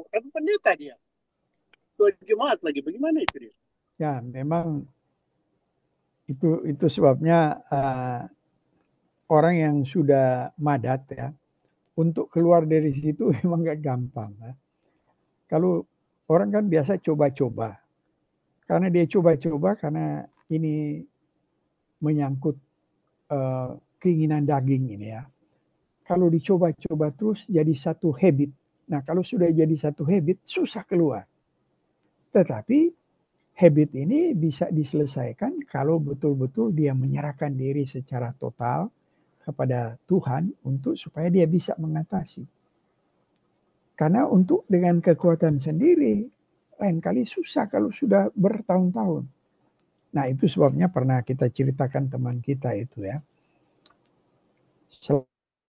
Kan pendeta dia. Tua jemaat lagi, bagaimana itu dia? Ya, memang itu sebabnya orang yang sudah madat ya, untuk keluar dari situ memang gak gampang. Ya. Kalau orang kan biasa coba-coba, karena dia coba-coba karena ini menyangkut keinginan daging ini ya. Kalau dicoba-coba terus jadi satu habit. Nah kalau sudah jadi satu habit susah keluar. Tetapi habit ini bisa diselesaikan kalau betul-betul dia menyerahkan diri secara total kepada Tuhan untuk supaya dia bisa mengatasi. Karena untuk dengan kekuatan sendiri lain kali susah kalau sudah bertahun-tahun. Nah itu sebabnya pernah kita ceritakan teman kita itu ya.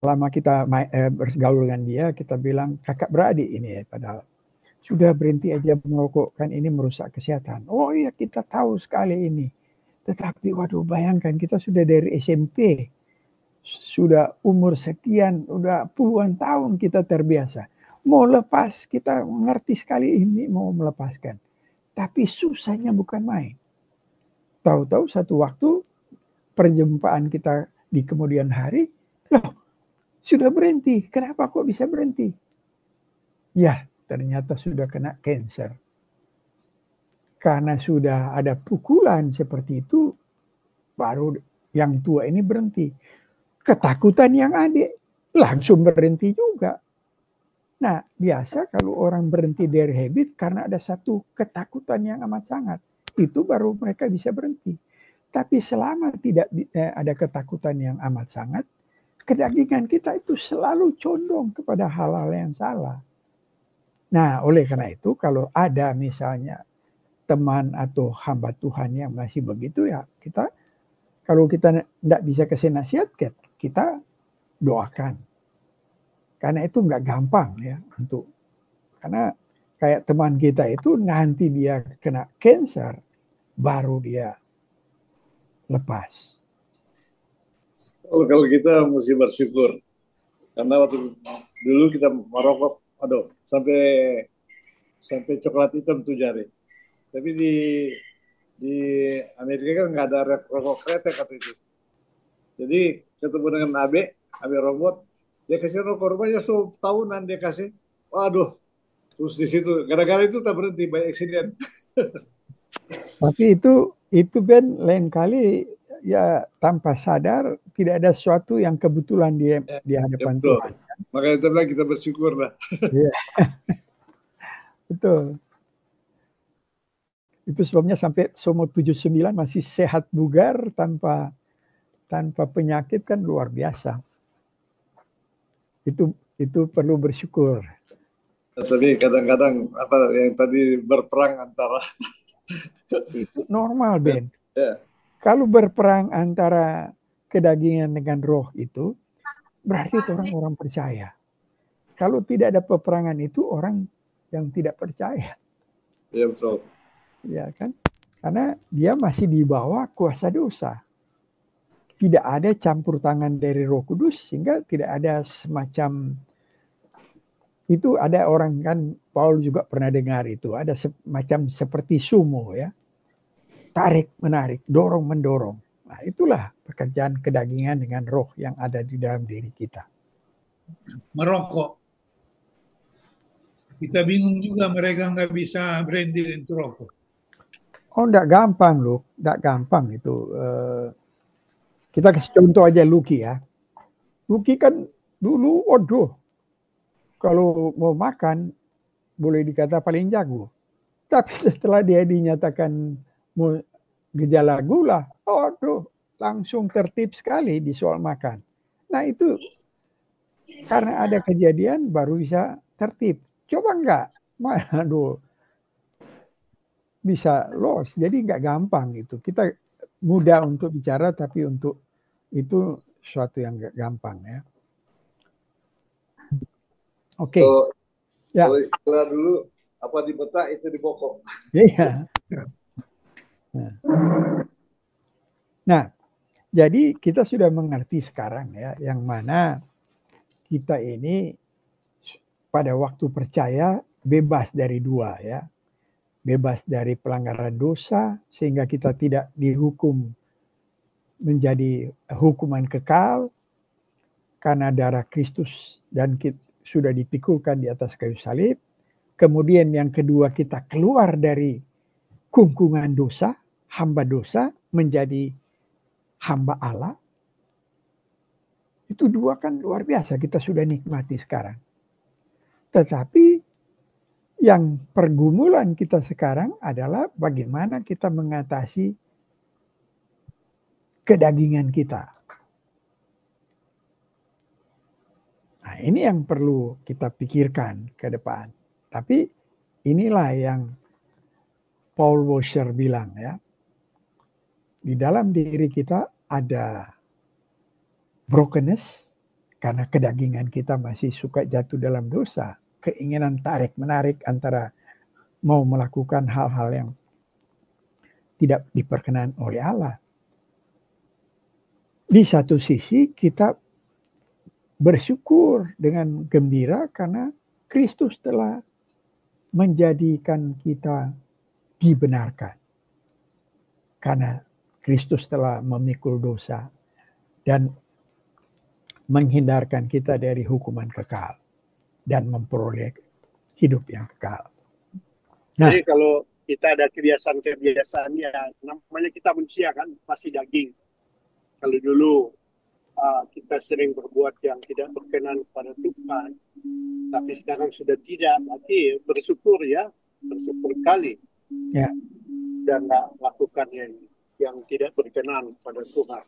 Selama kita bergaul dengan dia, kita bilang kakak beradik ini ya, padahal sudah berhenti aja merokok, kan ini merusak kesehatan. Oh iya kita tahu sekali ini. Tetapi waduh bayangkan kita sudah dari SMP, sudah umur sekian, udah puluhan tahun kita terbiasa. Mau lepas, kita mengerti sekali ini mau melepaskan. Tapi susahnya bukan main. Tahu-tahu satu waktu perjumpaan kita di kemudian hari, loh sudah berhenti. Kenapa kok bisa berhenti? Ya, ternyata sudah kena cancer. Karena sudah ada pukulan seperti itu, baru yang tua ini berhenti. Ketakutan yang adik, langsung berhenti juga. Nah, biasa kalau orang berhenti dari habit karena ada satu ketakutan yang amat sangat. Itu baru mereka bisa berhenti. Tapi selama tidak ada ketakutan yang amat sangat, kedagingan kita itu selalu condong kepada hal-hal yang salah. Nah, oleh karena itu kalau ada misalnya teman atau hamba Tuhan yang masih begitu ya kita kalau kita tidak bisa kasih nasihat kita doakan. Karena itu nggak gampang ya untuk karena kayak teman kita itu nanti dia kena cancer baru dia lepas. Kalau kita mesti bersyukur karena waktu dulu kita merokok, aduh sampai coklat hitam tuh jari. Tapi di Amerika kan nggak ada rokok kretek atau itu. Jadi ketemu dengan Abe robot, dia kasih rokok rupanya tahunan dia kasih. Waduh, terus di situ gara-gara itu tak berhenti by accident. Tapi itu Ben lain kali ya tanpa sadar tidak ada sesuatu yang kebetulan di hadapan betul. Tuhan. Makanya kita bilang kita bersyukur lah. Ya. Betul. Itu sebabnya sampai umur 79 masih sehat bugar tanpa penyakit kan luar biasa. Itu perlu bersyukur. Tapi kadang-kadang apa yang tadi berperang antara itu normal Ben. ya. Kalau berperang antara kedagingan dengan roh itu berarti itu orang percaya. Kalau tidak ada peperangan itu orang yang tidak percaya. Ya betul. Ya kan? Karena dia masih di bawah kuasa dosa. Tidak ada campur tangan dari Roh Kudus sehingga tidak ada semacam itu ada orang kan Paul juga pernah dengar itu ada semacam seperti sumo ya. Tarik menarik, dorong mendorong. Nah, itulah pekerjaan kedagingan dengan roh yang ada di dalam diri kita. Merokok. Kita bingung juga mereka nggak bisa berhenti dari rokok. Oh, enggak gampang loh, enggak gampang itu. Kita kasih contoh aja Lucky ya. Lucky kan dulu, waduh, kalau mau makan boleh dikata paling jago. Tapi setelah dia dinyatakan gejala gula, waduh, langsung tertib sekali di soal makan. Nah itu karena ada kejadian baru bisa tertib. Coba enggak, aduh, bisa loss. Jadi nggak gampang itu. Kita mudah untuk bicara, tapi untuk itu suatu yang nggak gampang ya. Oke. Ya. Kalau istilah dulu apa di peta itu di pokok. Iya. Nah, jadi kita sudah mengerti sekarang ya, yang mana kita ini pada waktu percaya bebas dari dua ya. Bebas dari pelanggaran dosa sehingga kita tidak dihukum menjadi hukuman kekal karena darah Kristus dan sudah dipikulkan di atas kayu salib. Kemudian yang kedua, kita keluar dari kungkungan dosa, hamba dosa menjadi hamba Allah. Itu dua kan luar biasa, kita sudah nikmati sekarang. Tetapi yang pergumulan kita sekarang adalah bagaimana kita mengatasi kedagingan kita. Nah, ini yang perlu kita pikirkan ke depan. Tapi inilah yang Paul Washer bilang ya. Di dalam diri kita ada brokenness karena kedagingan kita masih suka jatuh dalam dosa. Keinginan tarik-menarik antara mau melakukan hal-hal yang tidak diperkenan oleh Allah. Di satu sisi kita bersyukur dengan gembira karena Kristus telah menjadikan kita dibenarkan. Karena Kristus telah memikul dosa dan menghindarkan kita dari hukuman kekal dan memperoleh hidup yang kekal. Nah, jadi kalau kita ada kebiasaan-kebiasaan ya, namanya kita manusia kan pasti daging. Kalau dulu kita sering berbuat yang tidak berkenan kepada Tuhan, tapi sekarang sudah tidak, berarti bersyukur ya, bersyukur kali. Ya. Dan nggak melakukan yang tidak berkenan kepada Tuhan.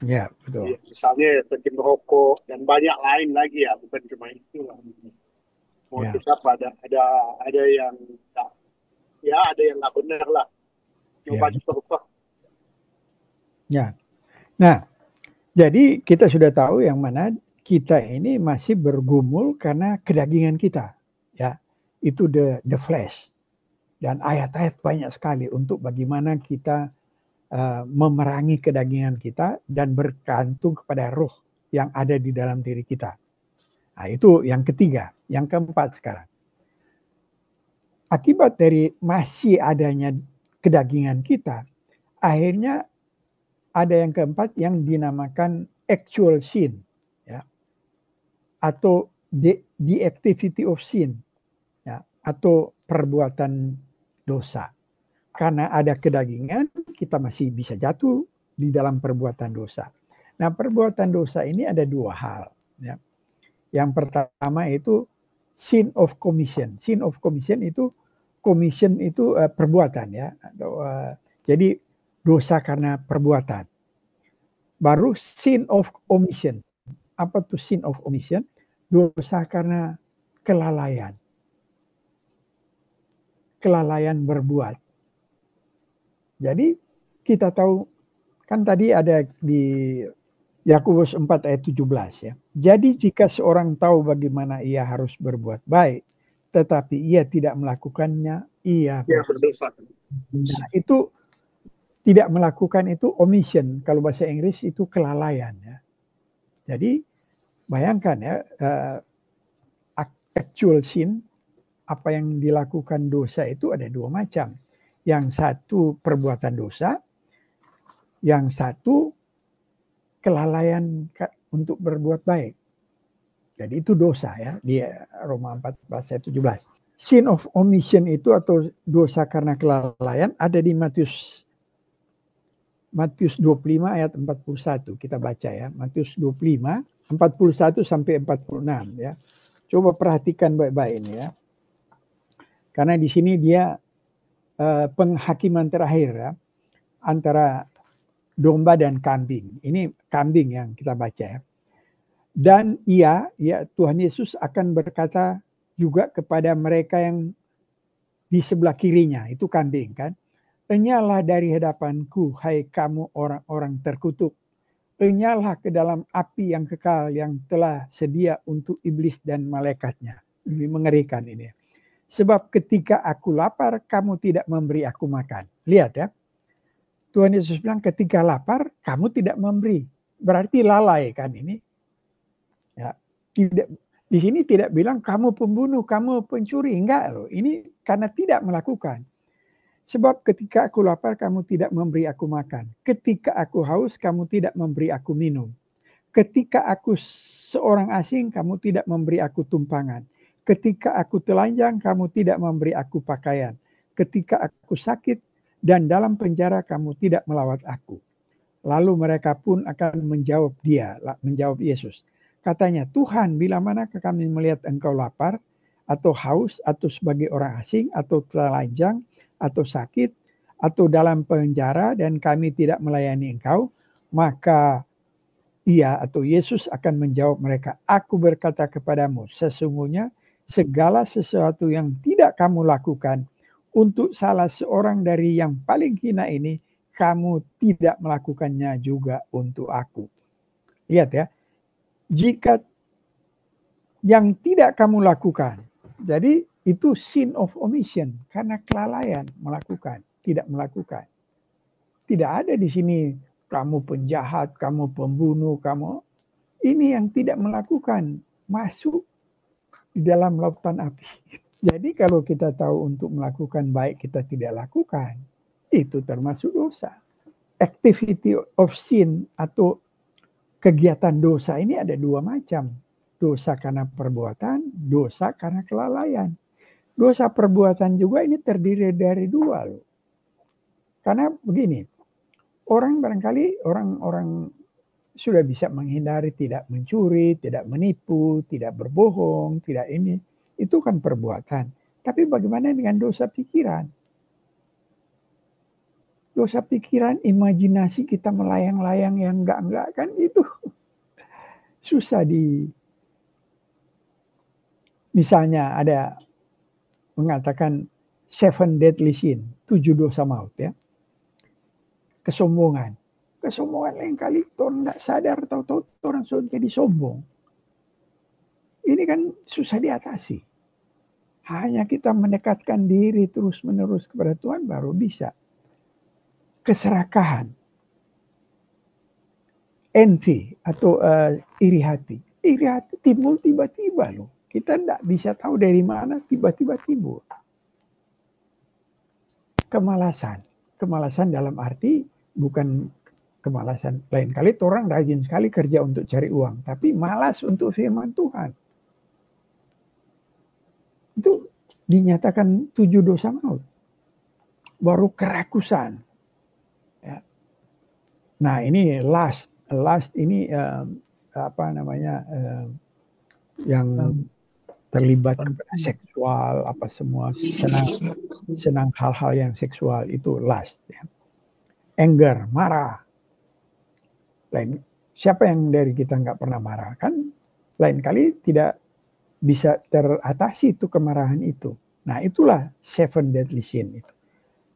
Ya, betul. Ya, misalnya seperti merokok dan banyak lain lagi ya, bukan cuma itu lah. Mau Ya. tetap ada yang ada yang nggak benar lah. Nobody perfect. Ya. Nah, jadi kita sudah tahu yang mana kita ini masih bergumul karena kedagingan kita. Ya, itu the flesh. Dan ayat-ayat banyak sekali untuk bagaimana kita memerangi kedagingan kita dan bergantung kepada roh yang ada di dalam diri kita. Nah, itu yang ketiga. Yang keempat sekarang. Akibat dari masih adanya kedagingan kita, akhirnya ada yang keempat yang dinamakan actual sin, ya, atau the activity of sin, ya, atau perbuatan dosa. Karena ada kedagingan, kita masih bisa jatuh di dalam perbuatan dosa. Nah, perbuatan dosa ini ada dua hal. Ya. Yang pertama itu sin of commission. Sin of commission itu perbuatan ya. Jadi dosa karena perbuatan. Baru sin of omission. Apa tuh sin of omission? Dosa karena kelalaian. Kelalaian berbuat. Jadi kita tahu kan tadi ada di Yakobus 4 ayat 17 ya. Jadi jika seorang tahu bagaimana ia harus berbuat baik, tetapi ia tidak melakukannya, ia berdosa. Nah, itu tidak melakukan itu omission. Kalau bahasa Inggris itu kelalaian ya. Jadi bayangkan ya, actual sin, apa yang dilakukan dosa itu ada dua macam. Yang satu perbuatan dosa, yang satu kelalaian untuk berbuat baik. Jadi itu dosa ya, di Roma 14 ayat 17. Sin of omission itu atau dosa karena kelalaian ada di Matius 25 ayat 41. Kita baca ya, Matius 25 41 sampai 46 ya. Coba perhatikan baik-baik ini ya. Karena di sini dia penghakiman terakhir ya, antara domba dan kambing. Ini kambing yang kita baca ya. Dan ya Tuhan Yesus akan berkata juga kepada mereka yang di sebelah kirinya, itu kambing kan. Enyalah dari hadapanku, hai kamu orang-orang terkutuk. Enyalah ke dalam api yang kekal yang telah sedia untuk iblis dan malaikatnya. Ini mengerikan ini. Sebab ketika aku lapar, kamu tidak memberi aku makan. Lihat ya. Tuhan Yesus bilang ketika lapar, kamu tidak memberi. Berarti lalai kan ini. Ya, tidak Di sini tidak bilang kamu pembunuh, kamu pencuri. Enggak loh. Ini karena tidak melakukan. Sebab ketika aku lapar, kamu tidak memberi aku makan. Ketika aku haus, kamu tidak memberi aku minum. Ketika aku seorang asing, kamu tidak memberi aku tumpangan. Ketika aku telanjang, kamu tidak memberi aku pakaian. Ketika aku sakit dan dalam penjara, kamu tidak melawat aku. Lalu mereka pun akan menjawab Yesus. Katanya, Tuhan, bila manakah kami melihat engkau lapar, atau haus, atau sebagai orang asing, atau telanjang, atau sakit, atau dalam penjara, dan kami tidak melayani engkau, maka Ia atau Yesus akan menjawab mereka, aku berkata kepadamu, sesungguhnya segala sesuatu yang tidak kamu lakukan untuk salah seorang dari yang paling hina ini, kamu tidak melakukannya juga untuk aku. Lihat ya, jika yang tidak kamu lakukan, jadi itu sin of omission, karena kelalaian melakukan, tidak melakukan. Tidak ada di sini kamu penjahat, kamu pembunuh, kamu ini yang tidak melakukan, masuk di dalam lautan api. Jadi kalau kita tahu untuk melakukan baik kita tidak lakukan, itu termasuk dosa. Activity of sin atau kegiatan dosa ini ada dua macam. Dosa karena perbuatan, dosa karena kelalaian. Dosa perbuatan juga ini terdiri dari dua loh. Karena begini, orang barangkali orang sudah bisa menghindari, tidak mencuri, tidak menipu, tidak berbohong, tidak ini. Itu kan perbuatan. Tapi bagaimana dengan dosa pikiran? Dosa pikiran, imajinasi kita melayang-layang yang enggak-enggak kan itu susah di. Misalnya ada mengatakan 7 deadly sin, 7 dosa maut ya. Kesombongan. Kesombongan lain kali orang enggak sadar tahu-tahu orang sudah jadi sombong. Ini kan susah diatasi. Hanya kita mendekatkan diri terus-menerus kepada Tuhan baru bisa. Keserakahan. Envy atau iri hati. Iri hati timbul tiba-tiba loh. Kita tidak bisa tahu dari mana tiba-tiba timbul. Kemalasan. Kemalasan dalam arti bukan kemalasan. Lain kali orang rajin sekali kerja untuk cari uang. Tapi malas untuk firman Tuhan. Itu dinyatakan 7 dosa maut. Baru kerakusan. Ya. Nah ini lust ini yang terlibat kepada seksual apa semua senang hal-hal yang seksual itu lust. Ya. Anger, marah. Siapa yang dari kita nggak pernah marah kan? Lain kali tidak bisa teratasi itu kemarahan itu. Nah itulah 7 deadly sin itu.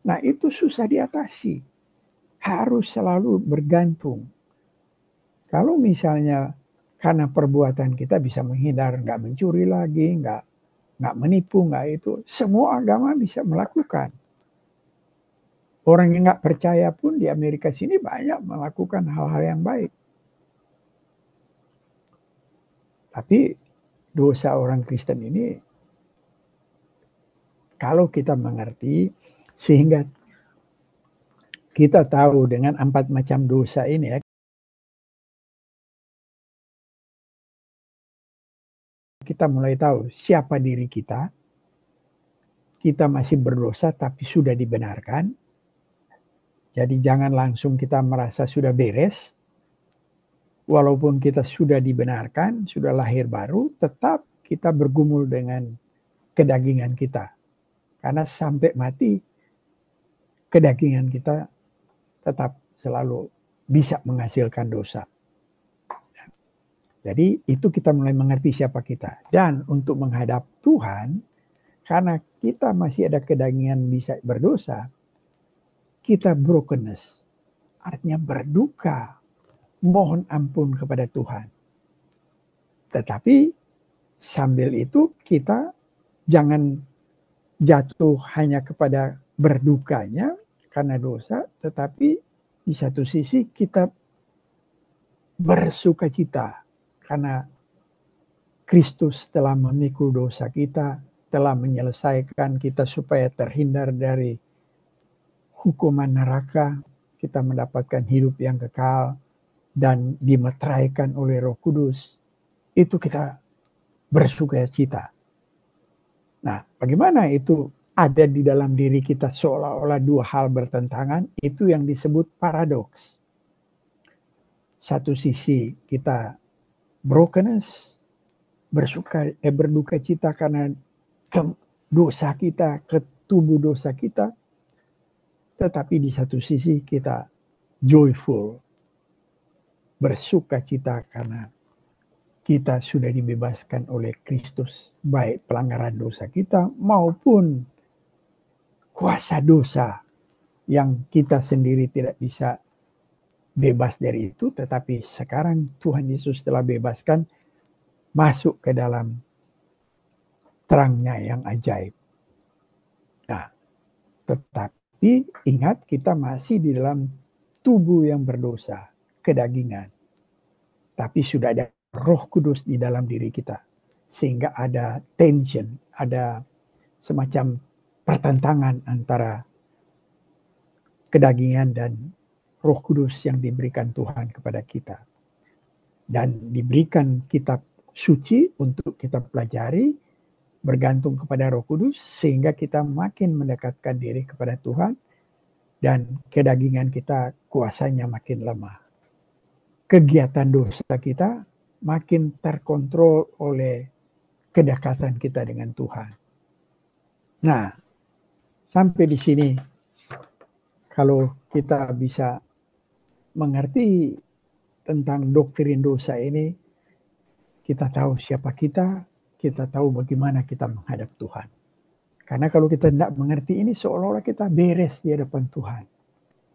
Nah itu susah diatasi. Harus selalu bergantung. Kalau misalnya karena perbuatan kita bisa menghindar, nggak mencuri lagi, nggak menipu, nggak itu. Semua agama bisa melakukan. Orang yang nggak percaya pun di Amerika sini banyak melakukan hal-hal yang baik. Tapi dosa orang Kristen ini, kalau kita mengerti, sehingga kita tahu dengan 4 macam dosa ini ya, kita mulai tahu siapa diri kita masih berdosa tapi sudah dibenarkan. Jadi jangan langsung kita merasa sudah beres. Walaupun kita sudah dibenarkan, sudah lahir baru, tetap kita bergumul dengan kedagingan kita. Karena sampai mati, kedagingan kita tetap selalu bisa menghasilkan dosa. Jadi itu kita mulai mengerti siapa kita. Dan untuk menghadap Tuhan, karena kita masih ada kedagingan bisa berdosa, kita brokenness. Artinya berduka. Mohon ampun kepada Tuhan. Tetapi sambil itu kita jangan jatuh hanya kepada berdukanya karena dosa, tetapi di satu sisi kita bersukacita karena Kristus telah memikul dosa kita, telah menyelesaikan kita supaya terhindar dari hukuman neraka, kita mendapatkan hidup yang kekal, dan dimeteraikan oleh Roh Kudus, itu kita bersuka cita. Nah, bagaimana itu ada di dalam diri kita seolah-olah dua hal bertentangan, itu yang disebut paradoks. Satu sisi kita brokenness, berduka cita karena dosa kita, ketubuh dosa kita, tetapi di satu sisi kita joyful, bersuka cita karena kita sudah dibebaskan oleh Kristus, baik pelanggaran dosa kita maupun kuasa dosa yang kita sendiri tidak bisa bebas dari itu, tetapi sekarang Tuhan Yesus telah bebaskan, masuk ke dalam terangnya yang ajaib. Nah, tetapi ingat kita masih di dalam tubuh yang berdosa, kedagingan. Tapi sudah ada Roh Kudus di dalam diri kita. Sehingga ada tension, ada semacam pertentangan antara kedagingan dan Roh Kudus yang diberikan Tuhan kepada kita. Dan diberikan kitab suci untuk kita pelajari, bergantung kepada Roh Kudus, sehingga kita makin mendekatkan diri kepada Tuhan, dan kedagingan kita kuasanya makin lemah. Kegiatan dosa kita makin terkontrol oleh kedekatan kita dengan Tuhan. Nah, sampai di sini, kalau kita bisa mengerti tentang doktrin dosa ini, kita tahu siapa kita tahu bagaimana kita menghadap Tuhan. Karena kalau kita tidak mengerti ini, seolah-olah kita beres di hadapan Tuhan.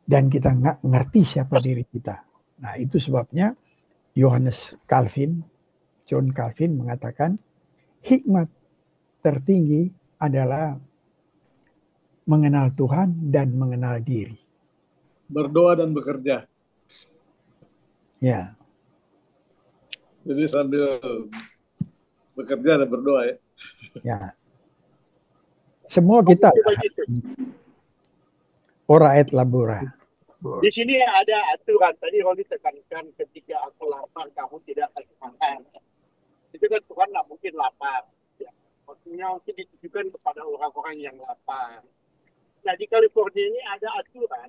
Dan kita nggak ngerti siapa diri kita. Nah, itu sebabnya John Calvin mengatakan, hikmat tertinggi adalah mengenal Tuhan dan mengenal diri. Berdoa dan bekerja. Ya. Jadi sambil bekerja dan berdoa ya. Ya. Semua kita ora et labora. Di sini ada aturan. Tadi Roni tekankan ketika aku lapar, kamu tidak kasih makan. Itu kan Tuhan tidak mungkin lapar. Ya. Maksudnya mungkin ditujukan kepada orang-orang yang lapar. Nah, di California ini ada aturan.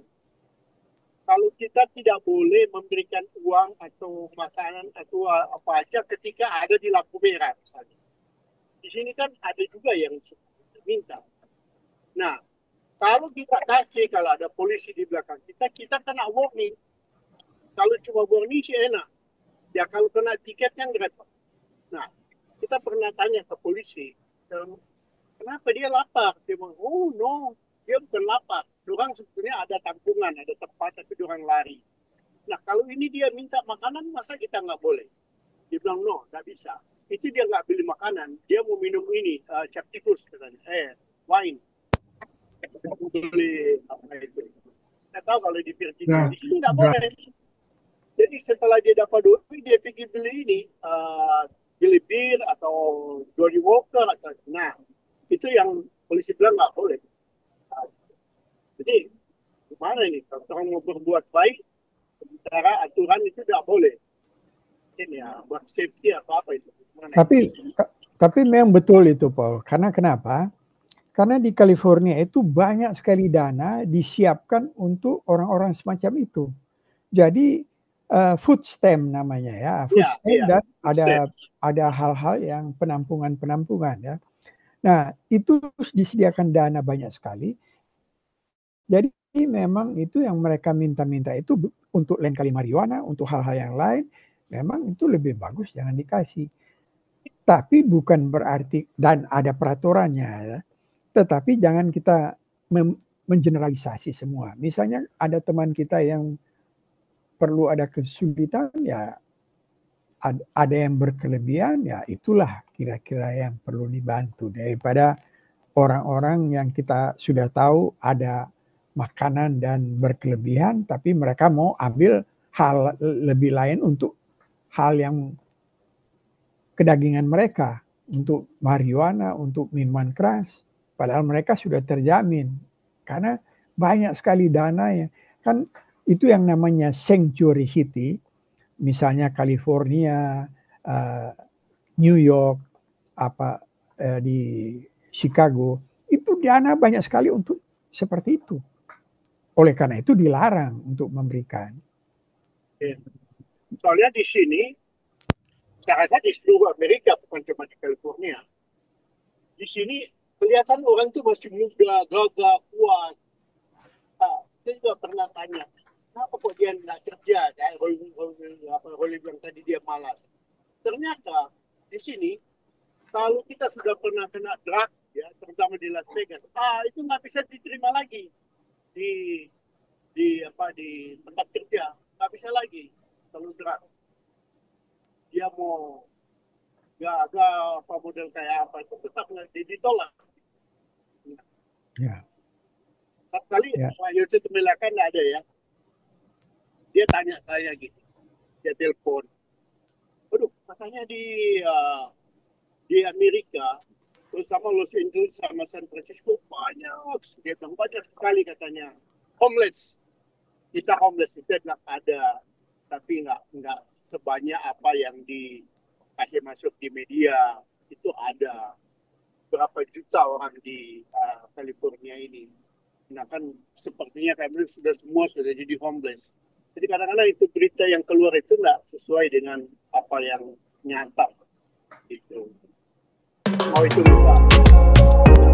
Kalau kita tidak boleh memberikan uang atau makanan atau apa aja ketika ada di lampu merah misalnya. Di sini kan ada juga yang minta. Nah, kalau kita kasih, kalau ada polisi di belakang kita, kita kena warning. Kalau cuma warning sih enak. Ya kalau kena tiket kan repot. Nah, kita pernah tanya ke polisi, kenapa dia lapar? Dia bilang, oh no, dia bukan lapar. Dorang sebetulnya ada tampungan, ada tempat, tapi dorang lari. Nah, kalau ini dia minta makanan, masa kita nggak boleh? Dia bilang, no, nggak bisa. Itu dia nggak beli makanan, dia mau minum ini, Capticus katanya, wine. Beli apa itu? Saya tahu kalau di Virginia di sini nggak boleh. Jadi setelah dia dapat duit, dia pergi beli ini, beli bir atau Johnny Walker atau nah itu yang polisi bilang nggak boleh. Jadi gimana ini? Kalau orang mau berbuat baik, sementara aturan itu tidak boleh. Ini ya buat safety atau apa itu? Gimana tapi memang betul itu, Paul. Karena kenapa? Karena di California itu banyak sekali dana disiapkan untuk orang-orang semacam itu. Jadi food stamp namanya ya, food stamp dan ada hal-hal yang penampungan ya. Nah, itu disediakan dana banyak sekali. Jadi memang itu yang mereka minta-minta itu untuk lain kali marijuana, untuk hal-hal yang lain, memang itu lebih bagus jangan dikasih. Tapi bukan berarti, dan ada peraturannya ya. Tetapi jangan kita mengeneralisasi semua. Misalnya ada teman kita yang perlu ada kesulitan, ya ada yang berkelebihan, ya itulah kira-kira yang perlu dibantu. Daripada orang-orang yang kita sudah tahu ada makanan dan berkelebihan, tapi mereka mau ambil hal lebih lain untuk hal yang kedagingan mereka untuk marijuana, untuk minuman keras. Padahal mereka sudah terjamin karena banyak sekali dana yang kan itu yang namanya sanctuary city, misalnya California, New York, di Chicago, itu dana banyak sekali untuk seperti itu. Oleh karena itu dilarang untuk memberikan. Soalnya di sini, saya rasa di seluruh Amerika, bukan cuma di California, di sini kelihatan orang tuh masih muda, gagah, kuat. Saya juga pernah tanya, kenapa kok dia nggak kerja? Kayak Rolly bilang tadi dia malas. Ternyata di sini, kalau kita sudah pernah kena drug, ya, terutama di Las Vegas, itu nggak bisa diterima lagi di tempat kerja, nggak bisa lagi kalau drug. Dia mau gagal apa model kayak apa itu tetap ditolak. Ya. Kali Pak Yosef Melakan ada ya, dia tanya saya gitu, dia telepon, aduh katanya di Amerika, terutama Los Angeles sama San Francisco banyak, dia bilang banyak sekali katanya homeless. Kita homeless itu nggak ada, tapi nggak sebanyak apa yang dikasih masuk di media. Itu ada berapa juta orang di California ini. Nah kan sepertinya kami semua sudah jadi homeless. Jadi kadang-kadang itu berita yang keluar itu nggak sesuai dengan apa yang nyata. Gitu. Mau itu enggak.